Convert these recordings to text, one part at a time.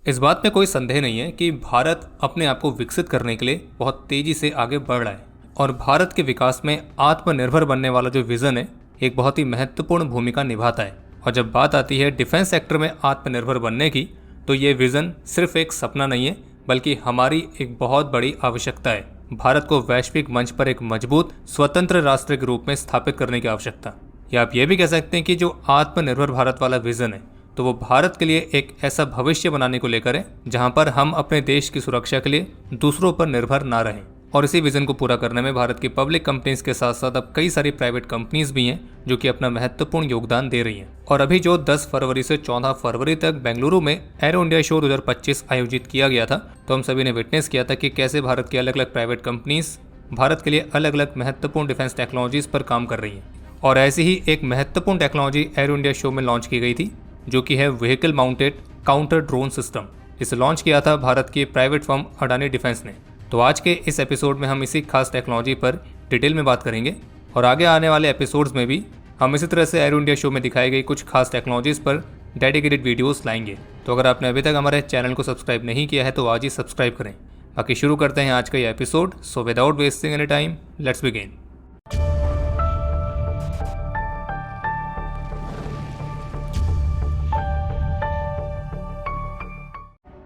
इस बात में कोई संदेह नहीं है कि भारत अपने आप को विकसित करने के लिए बहुत तेजी से आगे बढ़ रहा है और भारत के विकास में आत्मनिर्भर बनने वाला जो विजन है एक बहुत ही महत्वपूर्ण भूमिका निभाता है। और जब बात आती है डिफेंस सेक्टर में आत्मनिर्भर बनने की, तो ये विजन सिर्फ एक सपना नहीं है बल्कि हमारी एक बहुत बड़ी आवश्यकता है। भारत को वैश्विक मंच पर एक मजबूत स्वतंत्र राष्ट्र के रूप में स्थापित करने की आवश्यकता, या आप ये भी कह सकते हैं कि जो आत्मनिर्भर भारत वाला विजन है तो वो भारत के लिए एक ऐसा भविष्य बनाने को लेकर है जहां पर हम अपने देश की सुरक्षा के लिए दूसरों पर निर्भर ना रहें। और इसी विजन को पूरा करने में भारत की पब्लिक कंपनीज के साथ साथ अब कई सारी प्राइवेट कंपनीज भी हैं जो कि अपना महत्वपूर्ण योगदान दे रही हैं। और अभी जो 10 फरवरी से 14 फरवरी तक बेंगलुरु में एरो इंडिया शो 2025 आयोजित किया गया था, तो हम सभी ने विटनेस किया था कि कैसे भारत की अलग अलग प्राइवेट कंपनीज भारत के लिए अलग अलग महत्वपूर्ण डिफेंस टेक्नोलॉजीज पर काम कर रही हैं। और ऐसी ही एक महत्वपूर्ण टेक्नोलॉजी एरो इंडिया शो में लॉन्च की गई थी, जो कि है vehicle mounted counter drone system. इसे लॉन्च किया था भारत की प्राइवेट फर्म अडानी डिफेंस ने। तो आज के इस एपिसोड में हम इसी खास टेक्नोलॉजी पर डिटेल में बात करेंगे और आगे आने वाले एपिसोड्स में भी हम इसी तरह से एरो इंडिया शो में दिखाई गई कुछ खास टेक्नोलॉजीज पर डेडिकेटेड वीडियोस लाएंगे। तो अगर आपने अभी तक हमारे चैनल को सब्सक्राइब नहीं किया है तो आज ही सब्सक्राइब करें। बाकी शुरू करते हैं आज का ये episode. So without wasting any time, let's begin.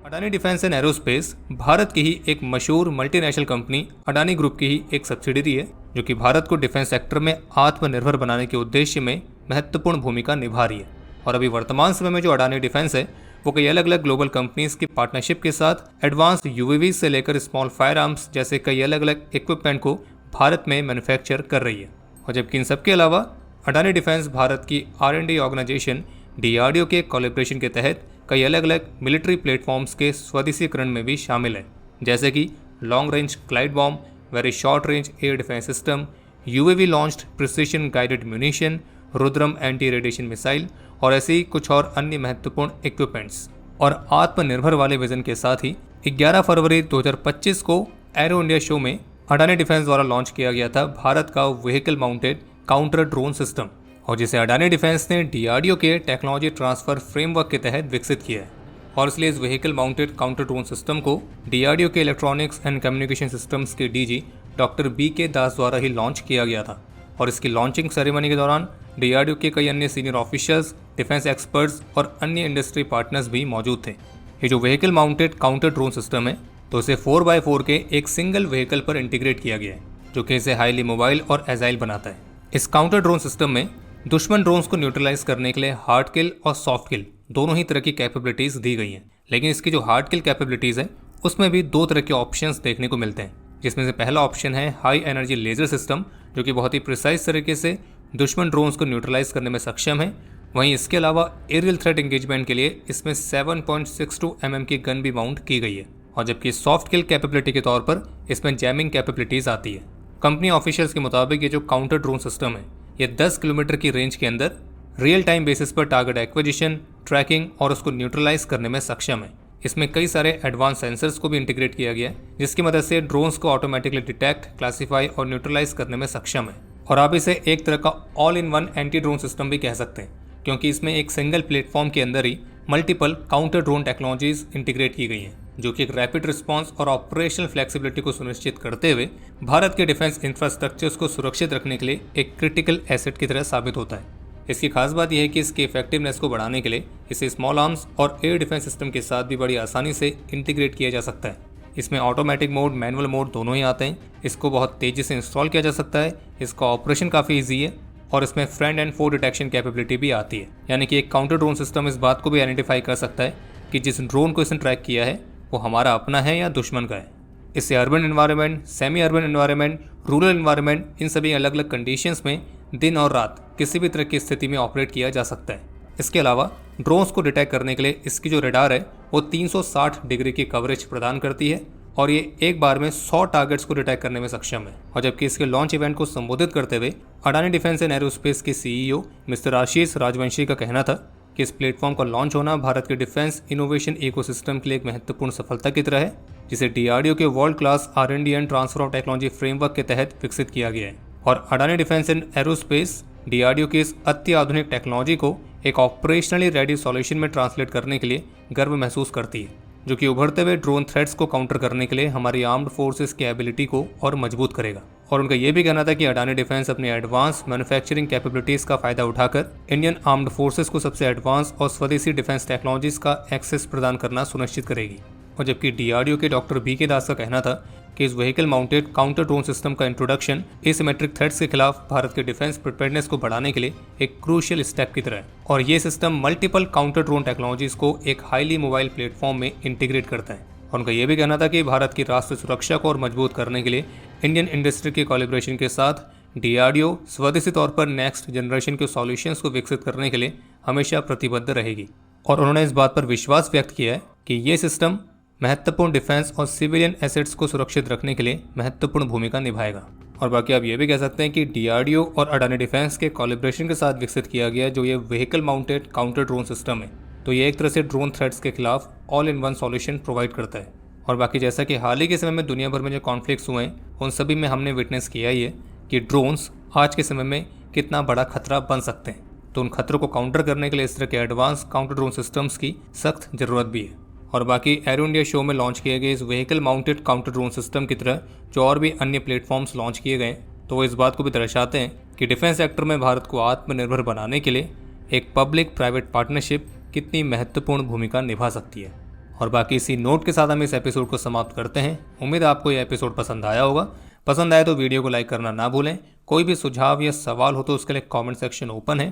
Adani defence and aerospace Bharat की ही एक मशहूर मल्टीनेशनल कंपनी अडानी ग्रुप की ही एक सब्सिडियरी है, जो कि भारत को डिफेंस सेक्टर में आत्मनिर्भर बनाने के उद्देश्य में महत्वपूर्ण भूमिका निभा रही है। और अभी वर्तमान समय में जो अडानी डिफेंस है वो कई अलग अलग ग्लोबल कंपनीज की पार्टनरशिप के साथ एडवांस यूएवी से लेकर स्मॉल फायर आर्म्स जैसे कई अलग अलग इक्विपमेंट को भारत में मैन्युफैक्चर कर रही है। और जबकि इन सबके अलावा अडानी डिफेंस भारत की R&D ऑर्गेनाइजेशन DRDO के कोलैबोरेशन के तहत कई अलग अलग मिलिट्री प्लेटफॉर्म्स के स्वदेशीकरण में भी शामिल है, जैसे कि long range glide bomb, very short range air defence system, UAV launched precision guided munition, Rudram anti radiation missile और ऐसे ही कुछ और अन्य महत्वपूर्ण इक्विपमेंट्स। और आत्मनिर्भर वाले विजन के साथ ही 11 फरवरी 2025 को एरो इंडिया शो में अडानी डिफेंस द्वारा लॉन्च किया गया था भारत का vehicle mounted counter drone system, और जिसे अडानी डिफेंस ने DRDO के टेक्नोलॉजी ट्रांसफर फ्रेमवर्क के तहत विकसित किया है। और इसलिए इस vehicle mounted counter drone system को DRDO के इलेक्ट्रॉनिक्स एंड कम्युनिकेशन सिस्टम्स के DG डॉक्टर BK दास द्वारा ही लॉन्च किया गया था। और इसकी लॉन्चिंग सेरेमनी के दौरान DRDO के कई अन्य सीनियर ऑफिशियल्स, डिफेंस एक्सपर्ट्स और अन्य इंडस्ट्री पार्टनर्स भी मौजूद थे। ये जो vehicle mounted counter drone system है तो इसे 4x4 के एक सिंगल व्हीकल पर इंटीग्रेट किया गया है, जो कि इसे हाईली मोबाइल और एजाइल बनाता है। इस काउंटर ड्रोन सिस्टम में दुश्मन ड्रोन्स को न्यूट्रलाइज करने के लिए हार्ड किल और सॉफ्ट किल दोनों ही तरह की कैपेबिलिटीज दी गई हैं। लेकिन इसकी जो हार्ड किल कैपेबिलिटीज है उसमें भी दो तरह के ऑप्शंस देखने को मिलते हैं, जिसमें से पहला ऑप्शन है हाई एनर्जी लेजर सिस्टम, जो कि बहुत ही प्रिसाइज तरीके से दुश्मन ड्रोन्स को न्यूट्रलाइज करने में सक्षम है। वहीं इसके अलावा एरियल थ्रेट एंगेजमेंट के लिए इसमें 7.62 mm की गन भी माउंट की गई है। और जबकि सॉफ्ट किल कैपेबिलिटी के तौर पर इसमें जैमिंग कैपेबिलिटीज आती है। कंपनी ऑफिशियल्स के मुताबिक ये जो काउंटर ड्रोन सिस्टम है ये 10 किलोमीटर की रेंज के अंदर रियल टाइम बेसिस पर टारगेट एक्विजिशन, ट्रैकिंग और उसको न्यूट्रलाइज करने में सक्षम है। इसमें कई सारे एडवांस सेंसर्स को भी इंटीग्रेट किया गया है, जिसकी मदद से ड्रोन्स को ऑटोमेटिकली डिटेक्ट, क्लासीफाई और न्यूट्रलाइज करने में सक्षम है। और आप इसे एक तरह का all in one anti drone system भी कह सकते हैं, क्योंकि इसमें एक सिंगल प्लेटफॉर्म के अंदर ही multiple counter drone technologies integrate की गई हैं, जो कि एक रैपिड रिस्पांस और ऑपरेशनल फ्लेक्सिबिलिटी को सुनिश्चित करते हुए भारत के डिफेंस इंफ्रास्ट्रक्चर्स को सुरक्षित रखने के लिए एक क्रिटिकल एसेट की तरह साबित होता है। इसकी खास बात यह है कि इसकी इफेक्टिवनेस को बढ़ाने के लिए इसे स्मॉल आर्म्स और एयर डिफेंस सिस्टम के साथ भी बड़ी आसानी से इंटीग्रेट किया जा सकता है। इसमें ऑटोमेटिक मोड, मैनुअल मोड दोनों ही आते हैं। इसको बहुत तेज़ी से इंस्टॉल किया जा सकता है। इसका ऑपरेशन काफ़ी ईजी है और इसमें friend and foe detection capability भी आती है, यानी कि एक काउंटर ड्रोन सिस्टम इस बात को भी आइडेंटिफाई कर सकता है कि जिस ड्रोन को इसने ट्रैक किया है वो हमारा अपना है या दुश्मन का है। इससे urban environment, semi urban environment, rural environment, इन सभी अलग अलग कंडीशंस में दिन और रात किसी भी तरह की स्थिति में ऑपरेट किया जा सकता है। इसके अलावा ड्रोन्स को डिटेक्ट करने के लिए इसकी जो रडार है वो 360 डिग्री की कवरेज प्रदान करती है और ये एक बार में 100 टारगेट्स को डिटेक्ट करने में सक्षम है। और जबकि इसके लॉन्च इवेंट को संबोधित करते हुए अडानी डिफेंस एंड एरोस्पेस के CEO मिस्टर आशीष राजवंशी का कहना था कि इस प्लेटफॉर्म का लॉन्च होना भारत के डिफेंस इनोवेशन इकोसिस्टम के लिए एक महत्वपूर्ण सफलता की तरह है, जिसे DRDO के world class R&D and transfer of technology framework के तहत विकसित किया गया है। और Adani defence and aerospace DRDO की इस अत्याधुनिक टेक्नोलॉजी को एक ऑपरेशनली रेडी सॉल्यूशन में ट्रांसलेट करने के लिए गर्व महसूस करती है। जो कि उभरते हुए ड्रोन थ्रेट्स को काउंटर करने के लिए हमारी आर्म्ड फोर्सेस की एबिलिटी को और मजबूत करेगा। और उनका यह भी कहना था कि अडानी डिफेंस अपनी एडवांस मैन्युफैक्चरिंग कैपेबिलिटीज का फायदा उठाकर इंडियन आर्म्ड फोर्सेस को सबसे एडवांस और स्वदेशी डिफेंस टेक्नोलॉजीज का एक्सेस प्रदान करना सुनिश्चित करेगी। और जबकि डीआरडीओ के डॉक्टर बीके दास का कहना था कि इस vehicle mounted counter drone system का इंट्रोडक्शन एसिमेट्रिक थ्रेट्स के खिलाफ भारत के डिफेंस प्रिपेयर्डनेस को बढ़ाने के लिए एक क्रूशियल स्टेप की तरह है। और ये system multiple counter drone technologies को एक हाईली मोबाइल प्लेटफॉर्म में इंटीग्रेट करता है। और उनका यह भी कहना था कि भारत की राष्ट्रीय सुरक्षा को और मजबूत करने के लिए इंडियन इंडस्ट्री के कोलैबोरेशन के साथ डीआरडीओ स्वदेशी तौर पर नेक्स्ट जनरेशन के सॉल्यूशंस को विकसित करने के लिए हमेशा प्रतिबद्ध रहेगी। और उन्होंने इस बात पर विश्वास व्यक्त किया है कि ये सिस्टम महत्वपूर्ण डिफेंस और सिविलियन एसेट्स को सुरक्षित रखने के लिए महत्वपूर्ण भूमिका निभाएगा। और बाकी आप ये भी कह सकते हैं कि डीआरडीओ और अडानी डिफेंस के कोलैबोरेशन के साथ विकसित किया गया जो ये vehicle mounted counter drone system है, तो ये एक तरह से ड्रोन थ्रेट्स के खिलाफ all in one solution provide करता है। और बाकी जैसा कि हाल ही के समय में दुनिया भर में जो कॉन्फ्लिक्ट्स हुए हैं उन सभी में हमने विटनेस किया ही है कि ड्रोन्स आज के समय में कितना बड़ा खतरा बन सकते हैं। तो उन खतरों को काउंटर करने के लिए इस तरह के एडवांस काउंटर ड्रोन सिस्टम्स की सख्त ज़रूरत भी है। और बाकी एरो इंडिया शो में लॉन्च किए गए इस vehicle mounted counter drone system की तरह जो और भी अन्य प्लेटफॉर्म्स लॉन्च किए गए तो वो इस बात को भी दर्शाते हैं कि डिफेंस सेक्टर में भारत को आत्मनिर्भर बनाने के लिए एक पब्लिक प्राइवेट पार्टनरशिप कितनी महत्वपूर्ण भूमिका निभा सकती है। और बाकी इसी नोट के साथ हम इस एपिसोड को समाप्त करते हैं। उम्मीद है आपको यह एपिसोड पसंद आया होगा। पसंद आए तो वीडियो को लाइक करना ना भूलें। कोई भी सुझाव या सवाल हो तो उसके लिए कमेंट सेक्शन ओपन है।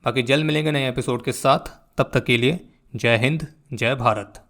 बाकी जल्द मिलेंगे नए एपिसोड के साथ, तब तक के लिए जय हिंद, जय भारत।